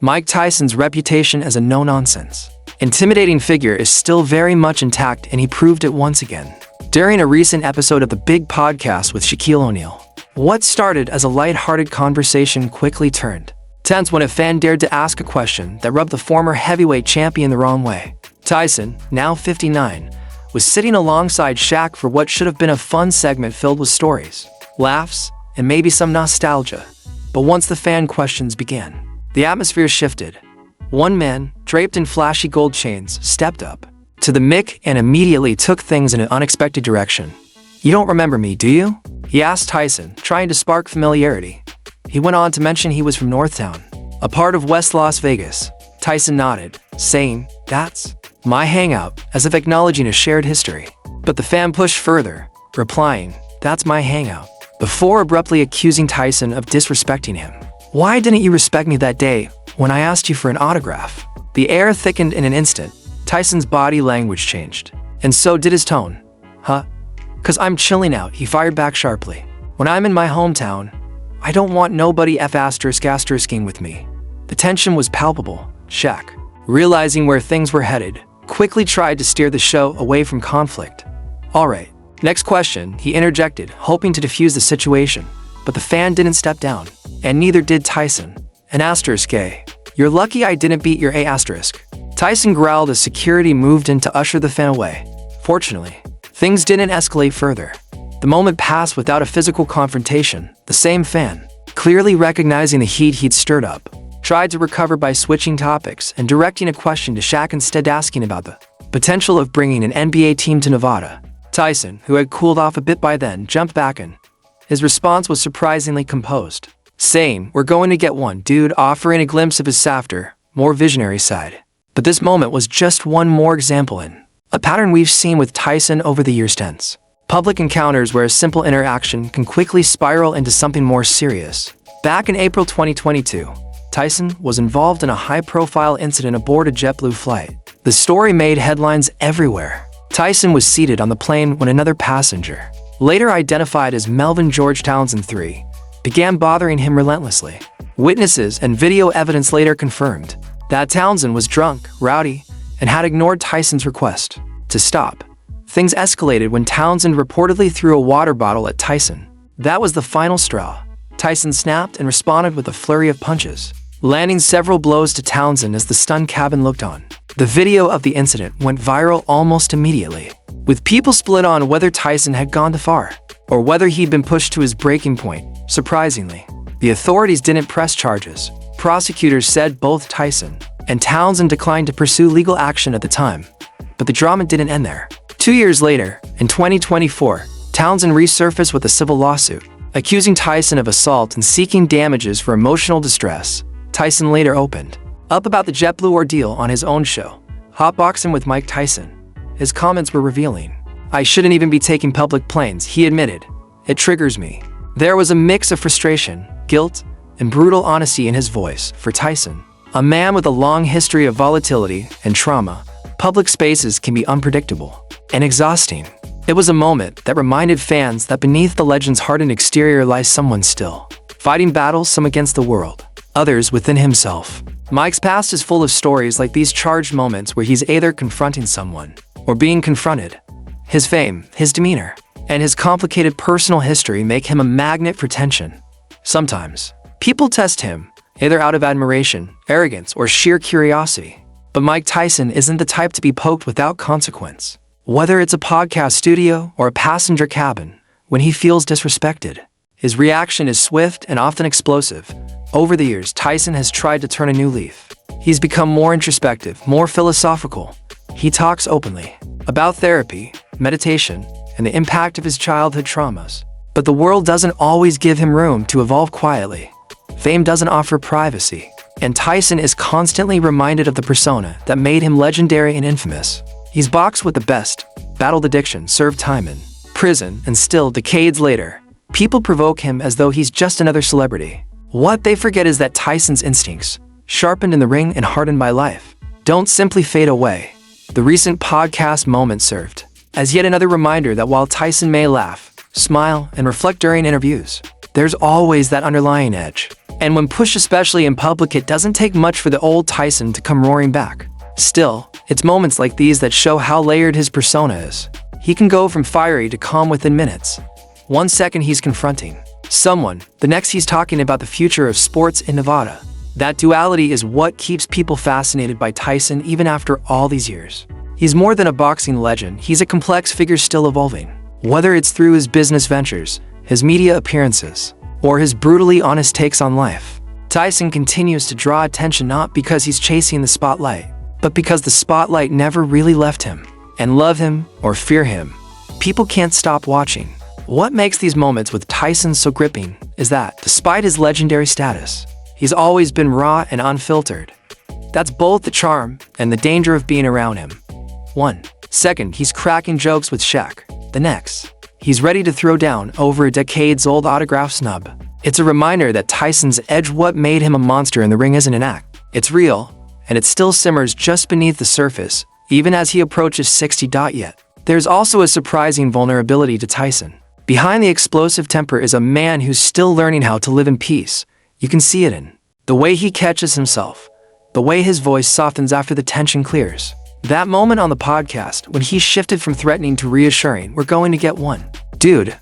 Mike Tyson's reputation as a no-nonsense, intimidating figure is still very much intact, and he proved it once again during a recent episode of the Big Podcast with Shaquille O'Neal. What started as a light-hearted conversation quickly turned tense when a fan dared to ask a question that rubbed the former heavyweight champion the wrong way. Tyson, now 59, was sitting alongside Shaq for what should have been a fun segment filled with stories, laughs, and maybe some nostalgia. But once the fan questions began, the atmosphere shifted. One man, draped in flashy gold chains, stepped up to the mic and immediately took things in an unexpected direction. "You don't remember me, do you?" he asked Tyson, trying to spark familiarity. He went on to mention he was from Northtown, a part of West Las Vegas. Tyson nodded, saying, "That's my hangout," as if acknowledging a shared history. But the fan pushed further, replying, "That's my hangout," before abruptly accusing Tyson of disrespecting him. "Why didn't you respect me that day when I asked you for an autograph?" The air thickened in an instant. Tyson's body language changed, and so did his tone. "Huh? 'Cause I'm chilling out," he fired back sharply. "When I'm in my hometown, I don't want nobody ***ing with me." The tension was palpable. Shaq, realizing where things were headed, quickly tried to steer the show away from conflict. "All right, next question," he interjected, hoping to defuse the situation. But the fan didn't step down, and neither did Tyson. "An asterisk, eh? You're lucky I didn't beat your A**." Tyson growled as security moved in to usher the fan away. Fortunately, things didn't escalate further. The moment passed without a physical confrontation. The same fan, clearly recognizing the heat he'd stirred up, tried to recover by switching topics and directing a question to Shaq, instead asking about the potential of bringing an NBA team to Nevada. Tyson, who had cooled off a bit by then, jumped back in. His response was surprisingly composed, saying, "We're going to get one," dude, offering a glimpse of his softer, more visionary side. But this moment was just one more example in a pattern we've seen with Tyson over the years. Tense public encounters where a simple interaction can quickly spiral into something more serious. Back in April 2022, Tyson was involved in a high-profile incident aboard a JetBlue flight. The story made headlines everywhere. Tyson was seated on the plane when another passenger, later identified as Melvin George Townsend III, began bothering him relentlessly. Witnesses and video evidence later confirmed that Townsend was drunk, rowdy, and had ignored Tyson's request to stop. Things escalated when Townsend reportedly threw a water bottle at Tyson. That was the final straw. Tyson snapped and responded with a flurry of punches, landing several blows to Townsend as the stunned cabin looked on. The video of the incident went viral almost immediately, with people split on whether Tyson had gone too far or whether he'd been pushed to his breaking point. Surprisingly, the authorities didn't press charges. Prosecutors said both Tyson and Townsend declined to pursue legal action at the time. But the drama didn't end there. 2 years later, in 2024, Townsend resurfaced with a civil lawsuit, accusing Tyson of assault and seeking damages for emotional distress. Tyson later opened up about the JetBlue ordeal on his own show, Hotboxing with Mike Tyson. His comments were revealing. "I shouldn't even be taking public planes," he admitted. "It triggers me." There was a mix of frustration, guilt, and brutal honesty in his voice. For Tyson, a man with a long history of volatility and trauma, public spaces can be unpredictable and exhausting. It was a moment that reminded fans that beneath the legend's hardened exterior lies someone still fighting battles, some against the world, others within himself. Mike's past is full of stories like these, charged moments where he's either confronting someone or being confronted. His fame, his demeanor, and his complicated personal history make him a magnet for tension. Sometimes, people test him, either out of admiration, arrogance, or sheer curiosity. But Mike Tyson isn't the type to be poked without consequence. Whether it's a podcast studio or a passenger cabin, when he feels disrespected, his reaction is swift and often explosive. Over the years, Tyson has tried to turn a new leaf. He's become more introspective, more philosophical. He talks openly about therapy, meditation, and the impact of his childhood traumas. But the world doesn't always give him room to evolve quietly. Fame doesn't offer privacy, and Tyson is constantly reminded of the persona that made him legendary and infamous. He's boxed with the best, battled addiction, served time in prison, and still, decades later, people provoke him as though he's just another celebrity. What they forget is that Tyson's instincts, sharpened in the ring and hardened by life, don't simply fade away. The recent podcast moment served as yet another reminder that while Tyson may laugh, smile, and reflect during interviews, there's always that underlying edge, And when pushed, especially in public, it doesn't take much for the old Tyson to come roaring back. Still, it's moments like these that show how layered his persona is. He can go from fiery to calm within minutes. One second he's confronting someone, the next he's talking about the future of sports in Nevada. That duality is what keeps people fascinated by Tyson even after all these years. He's more than a boxing legend, he's a complex figure still evolving. Whether it's through his business ventures, his media appearances, or his brutally honest takes on life, Tyson continues to draw attention not because he's chasing the spotlight, but because the spotlight never really left him. And love him or fear him, people can't stop watching. What makes these moments with Tyson so gripping is that, despite his legendary status, he's always been raw and unfiltered. That's both the charm and the danger of being around him. One second, he's cracking jokes with Shaq. The next, he's ready to throw down over a decades-old autograph snub. It's a reminder that Tyson's edge, what made him a monster in the ring, isn't an act. It's real, and it still simmers just beneath the surface, even as he approaches 60. Yet, there's also a surprising vulnerability to Tyson. Behind the explosive temper is a man who's still learning how to live in peace. You can see it in the way he catches himself, the way his voice softens after the tension clears. That moment on the podcast when he shifted from threatening to reassuring, "We're going to get one, dude,"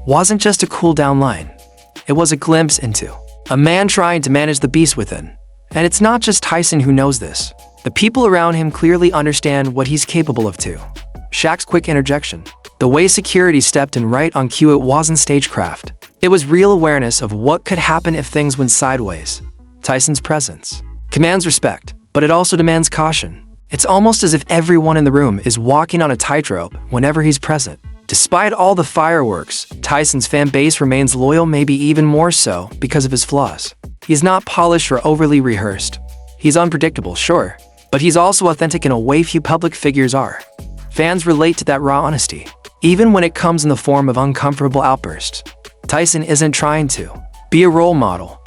wasn't just a cool down line. It was a glimpse into a man trying to manage the beast within. And it's not just Tyson who knows this. The people around him clearly understand what he's capable of too. Shaq's quick interjection, the way security stepped in right on cue, it wasn't stagecraft. It was real awareness of what could happen if things went sideways. Tyson's presence commands respect, but it also demands caution. It's almost as if everyone in the room is walking on a tightrope whenever he's present. Despite all the fireworks, Tyson's fan base remains loyal, maybe even more so because of his flaws. He's not polished or overly rehearsed. He's unpredictable, sure, but he's also authentic in a way few public figures are. Fans relate to that raw honesty, even when it comes in the form of uncomfortable outbursts. Tyson isn't trying to be a role model.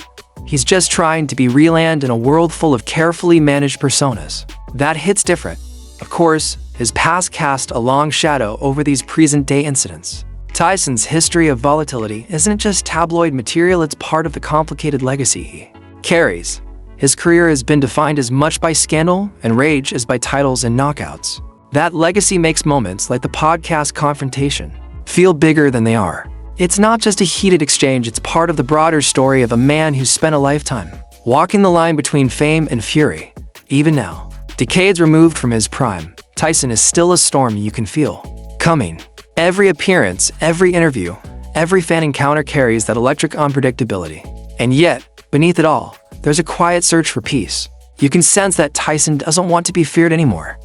He's just trying to be real, and in a world full of carefully managed personas, that hits different. Of course, his past cast a long shadow over these present-day incidents. Tyson's history of volatility isn't just tabloid material, it's part of the complicated legacy he carries. His career has been defined as much by scandal and rage as by titles and knockouts. That legacy makes moments like the podcast confrontation feel bigger than they are. It's not just a heated exchange, it's part of the broader story of a man who's spent a lifetime walking the line between fame and fury. Even now, decades removed from his prime, Tyson is still a storm you can feel coming. Every appearance, every interview, every fan encounter carries that electric unpredictability. And yet, beneath it all, there's a quiet search for peace. You can sense that Tyson doesn't want to be feared anymore.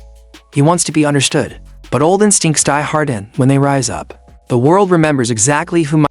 He wants to be understood. But old instincts die hard in when they rise up. The world remembers exactly who